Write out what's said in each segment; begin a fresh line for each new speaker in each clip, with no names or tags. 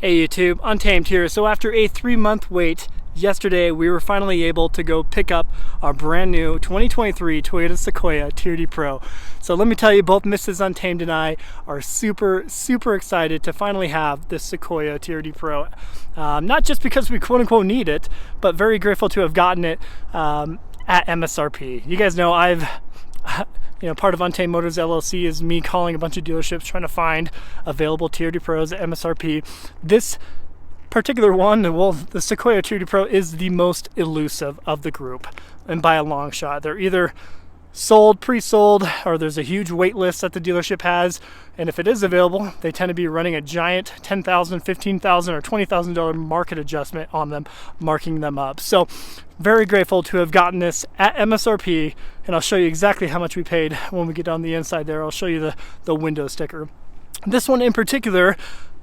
Hey YouTube, Untamed here. So after a 3-month wait, yesterday we were finally able to go pick up our brand new 2023 Toyota Sequoia TRD Pro. So let me tell you, both Mrs. Untamed and I are super excited to finally have this Sequoia TRD Pro. Not just because we quote unquote need it, but very grateful to have gotten it at MSRP. You guys know part of Untamed Motors LLC is me calling a bunch of dealerships trying to find available TRD Pros at MSRP. This particular one, well, the Sequoia TRD Pro is the most elusive of the group, and by a long shot. They're either sold, pre-sold, or there's a huge wait list that the dealership has, and if it is available, they tend to be running a giant $10,000, $15,000, or $20,000 market adjustment on them, marking them up. So very grateful to have gotten this at MSRP, and I'll show you exactly how much we paid when we get on the inside there. I'll show you the window sticker. This one in particular,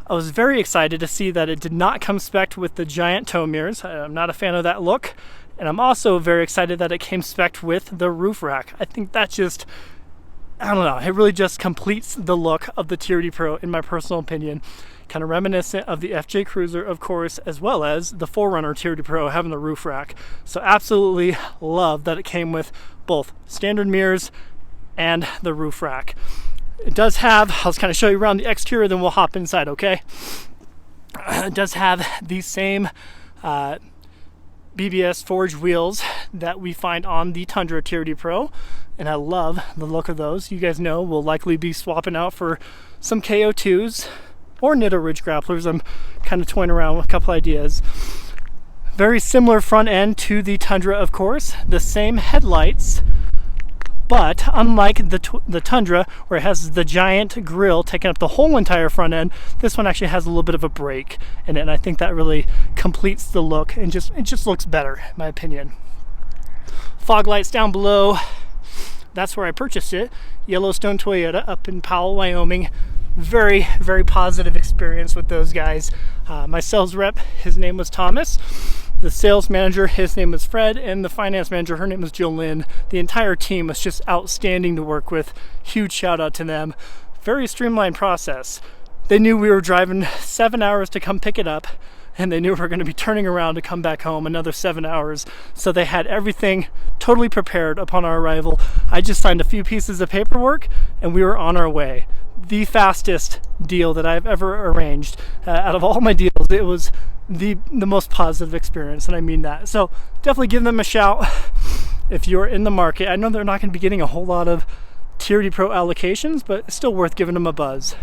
I was very excited to see that it did not come spec'd with the giant tow mirrors. I'm not a fan of that look. And I'm also very excited that it came spec'd with the roof rack. I think that just, I don't know, it really just completes the look of the TRD Pro in my personal opinion. Kind of reminiscent of the FJ Cruiser, of course, as well as the 4Runner TRD Pro having the roof rack. So absolutely love that it came with both standard mirrors and the roof rack. It does have, I'll just kind of show you around the exterior, then we'll hop inside, okay? It does have these same BBS forged wheels that we find on the Tundra TRD Pro, and I love the look of those. You guys know we'll likely be swapping out for some KO2s or Nitto Ridge grapplers. I'm kind of toying around with a couple ideas. Very similar front end to the Tundra, of course. The same headlights, but unlike the Tundra, where it has the giant grille taking up the whole entire front end, this one actually has a little bit of a break in it, and I think that really completes the look and it just looks better, in my opinion. Fog lights down below. That's where I purchased it. Yellowstone Toyota up in Powell, Wyoming. Very positive experience with those guys. My sales rep, his name was Thomas. The sales manager, his name was Fred, and the finance manager, her name was Jill Lynn. The entire team was just outstanding to work with. Huge shout out to them. Very streamlined process. They knew we were driving 7 hours to come pick it up, and they knew we were going to be turning around to come back home another 7 hours. So they had everything totally prepared upon our arrival. I just signed a few pieces of paperwork, and we were on our way. The fastest deal that I've ever arranged. Out of all my deals, it was the most positive experience, and I mean that. So definitely give them a shout if you're in the market. I know they're not going to be getting a whole lot of TRD Pro allocations, but it's still worth giving them a buzz.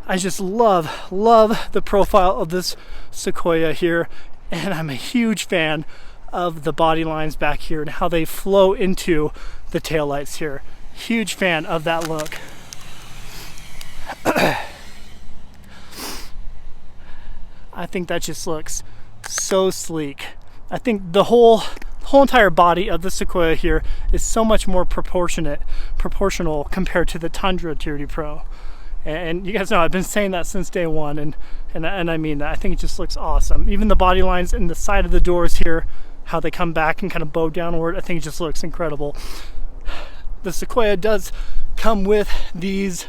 I just love the profile of this Sequoia here, and I'm a huge fan of the body lines back here and how they flow into the taillights here. Huge fan of that look. I think that just looks so sleek. I think the whole entire body of the Sequoia here is so much more proportional compared to the Tundra TRD Pro. And you guys know I've been saying that since day one, and I mean that. I think it just looks awesome. Even the body lines in the side of the doors here, how they come back and kind of bow downward, I think it just looks incredible. The Sequoia does come with these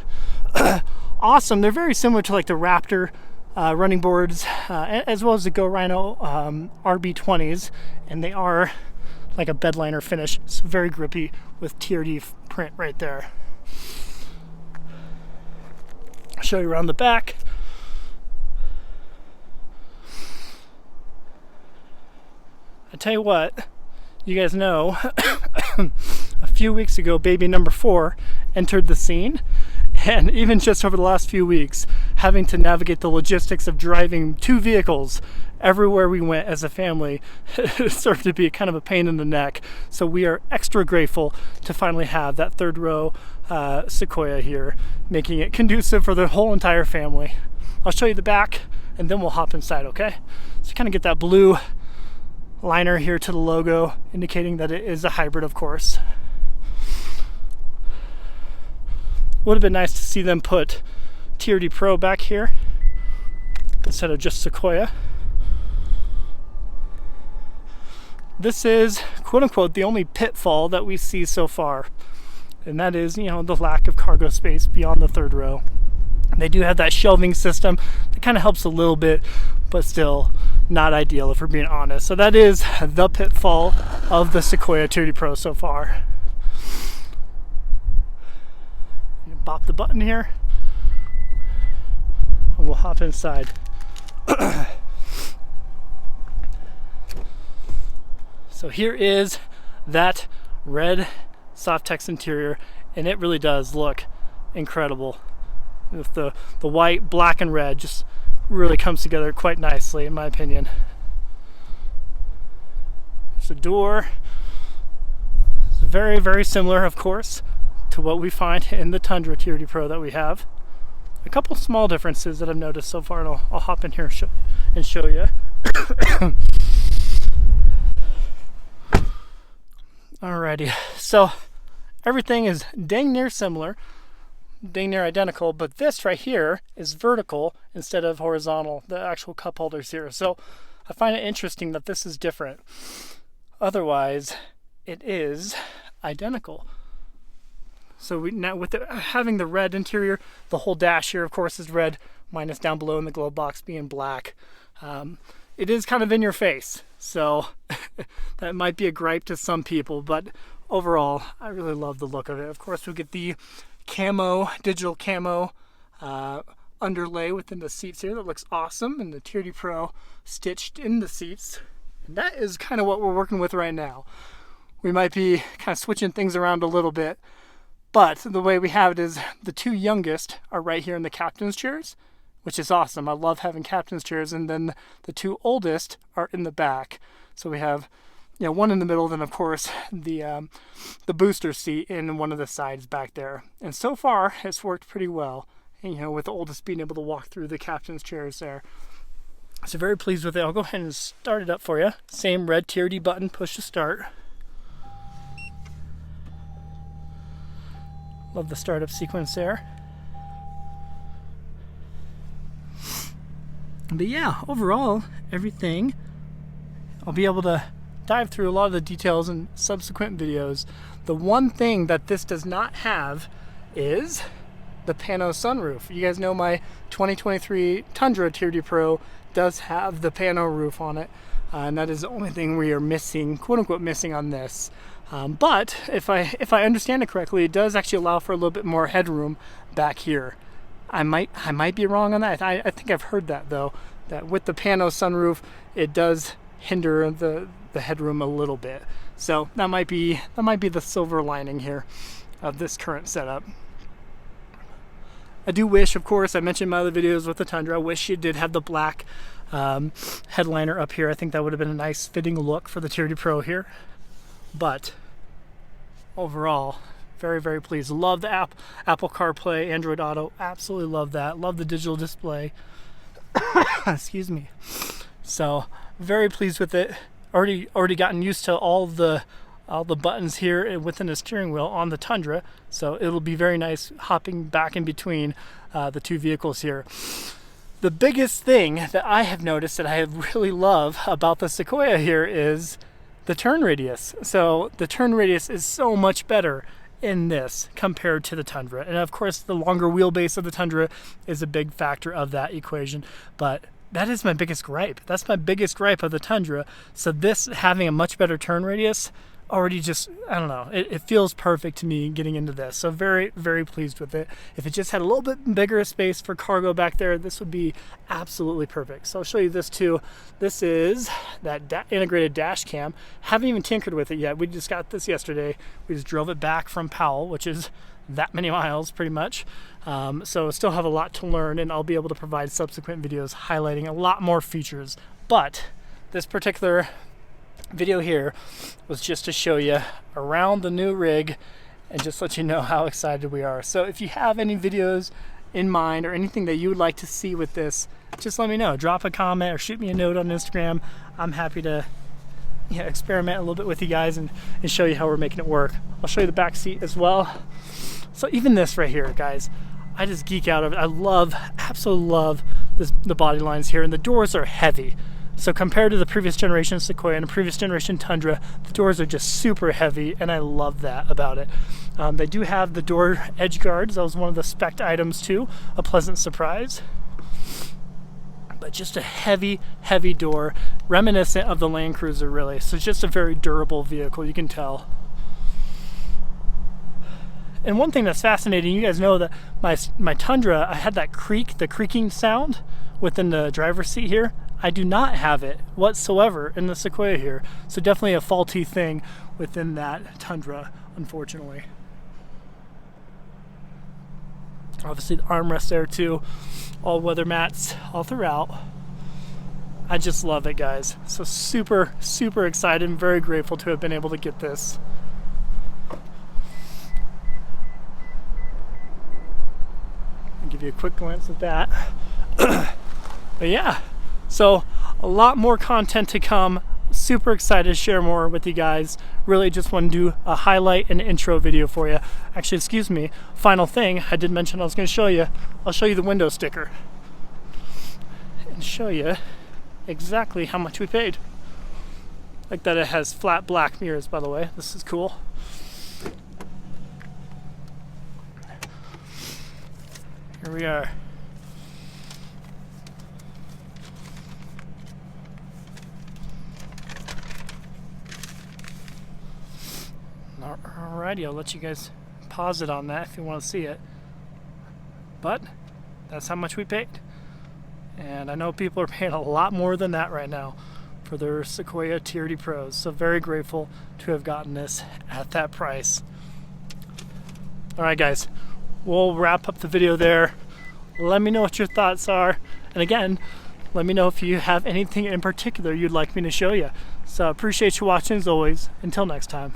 awesome, they're very similar to like the Raptor running boards, as well as the Go Rhino RB20s, and they are like a bedliner finish. It's very grippy with TRD print right there. I'll show you around the back. I tell you what, you guys know a few weeks ago baby number 4 entered the scene, and even just over the last few weeks, having to navigate the logistics of driving 2 vehicles everywhere we went as a family served to be kind of a pain in the neck. So we are extra grateful to finally have that 3rd row Sequoia here, making it conducive for the whole entire family. I'll show you the back and then we'll hop inside, okay? So you kind of get that blue liner here to the logo, indicating that it is a hybrid, of course. Would have been nice to see them put TRD Pro back here instead of just Sequoia. This is, quote unquote, the only pitfall that we see so far, and that is, the lack of cargo space beyond the 3rd row. They do have that shelving system that It kind of helps a little bit, but still not ideal if we're being honest. So that is the pitfall of the Sequoia TRD Pro so far. Bop the button here and we'll hop inside. So here is that red Softex interior, and it really does look incredible. With the white, black, and red just really comes together quite nicely, in my opinion. There's a door. It's very, very similar, of course, to what we find in the Tundra TRD Pro that we have. A couple small differences that I've noticed so far, and I'll hop in here and show you. Alrighty, so everything is dang near similar, dang near identical, but this right here is vertical instead of horizontal, the actual cup holders here. So I find it interesting that this is different. Otherwise, it is identical. So now with having the red interior, the whole dash here, of course, is red, minus down below in the glove box being black. It is kind of in your face, so that might be a gripe to some people, but overall, I really love the look of it. Of course, we get the digital camo underlay within the seats here that looks awesome, and the TRD Pro stitched in the seats. And that is kind of what we're working with right now. We might be kind of switching things around a little bit, but the way we have it is the two youngest are right here in the captain's chairs, which is awesome. I love having captain's chairs, and then the two oldest are in the back. So we have, you know, one in the middle, then of course the booster seat in one of the sides back there. And so far, it's worked pretty well. And, you know, with the oldest being able to walk through the captain's chairs there. So very pleased with it. I'll go ahead and start it up for you. Same red TRD button, push to start. Love the startup sequence there. But yeah, overall, everything, I'll be able to dive through a lot of the details in subsequent videos. The one thing that this does not have is the pano sunroof. You guys know my 2023 Tundra TRD Pro does have the pano roof on it, and that is the only thing we are missing, quote unquote missing on this. But if I understand it correctly, it does actually allow for a little bit more headroom back here. I might be wrong on that. I think I've heard that though, that with the pano sunroof, it does hinder the headroom a little bit. So that might be the silver lining here of this current setup. I do wish, of course, I mentioned in my other videos with the Tundra, I wish you did have the black headliner up here. I think that would have been a nice fitting look for the TRD Pro here. But overall, very, very pleased. Love the Apple CarPlay, Android Auto. Absolutely love that. Love the digital display. Excuse me. So very pleased with it. Already gotten used to all the buttons here within the steering wheel on the Tundra. So it'll be very nice hopping back in between the two vehicles here. The biggest thing that I have noticed that I really love about the Sequoia here is the turn radius. So the turn radius is so much better in this compared to the Tundra, and of course the longer wheelbase of the Tundra is a big factor of that equation, but that is my biggest gripe. That's my biggest gripe of the Tundra. So this having a much better turn radius already just, I don't know, it feels perfect to me getting into this. So very, very pleased with it. If it just had a little bit bigger space for cargo back there, this would be absolutely perfect. So I'll show you this too. This is that integrated dash cam. Haven't even tinkered with it yet. We just got this yesterday. We just drove it back from Powell, which is that many miles pretty much. So still have a lot to learn, and I'll be able to provide subsequent videos highlighting a lot more features. But this particular video here was just to show you around the new rig and just let you know how excited we are. So if you have any videos in mind or anything that you would like to see with this, just let me know. Drop a comment or shoot me a note on Instagram. I'm happy to experiment a little bit with you guys and show you how we're making it work. I'll show you the back seat as well. So even this right here, guys, I just geek out of it. I absolutely love the body lines here, and the doors are heavy. So compared to the previous generation Sequoia and the previous generation Tundra, the doors are just super heavy, and I love that about it. They do have the door edge guards. That was one of the spec items too, a pleasant surprise. but just a heavy door, reminiscent of the Land Cruiser really. So it's just a very durable vehicle, you can tell. And one thing that's fascinating, you guys know that my Tundra, I had that the creaking sound within the driver's seat here. I do not have it whatsoever in the Sequoia here. So definitely a faulty thing within that Tundra, unfortunately. Obviously the armrest there too, all weather mats all throughout. I just love it, guys. So super excited and very grateful to have been able to get this. I'll give you a quick glance at that. But yeah, so a lot more content to come. Super excited to share more with you guys. Really just want to do a highlight and intro video for you. Actually, excuse me, final thing, I did mention I was going to show you. I'll show you the window sticker and show you exactly how much we paid. Like that, it has flat black mirrors, by the way. This is cool. Here we are. Alrighty, I'll let you guys pause it on that if you want to see it. But that's how much we paid. And I know people are paying a lot more than that right now for their Sequoia TRD Pros. So very grateful to have gotten this at that price. Alright guys, we'll wrap up the video there. Let me know what your thoughts are. And again, let me know if you have anything in particular you'd like me to show you. So appreciate you watching as always. Until next time.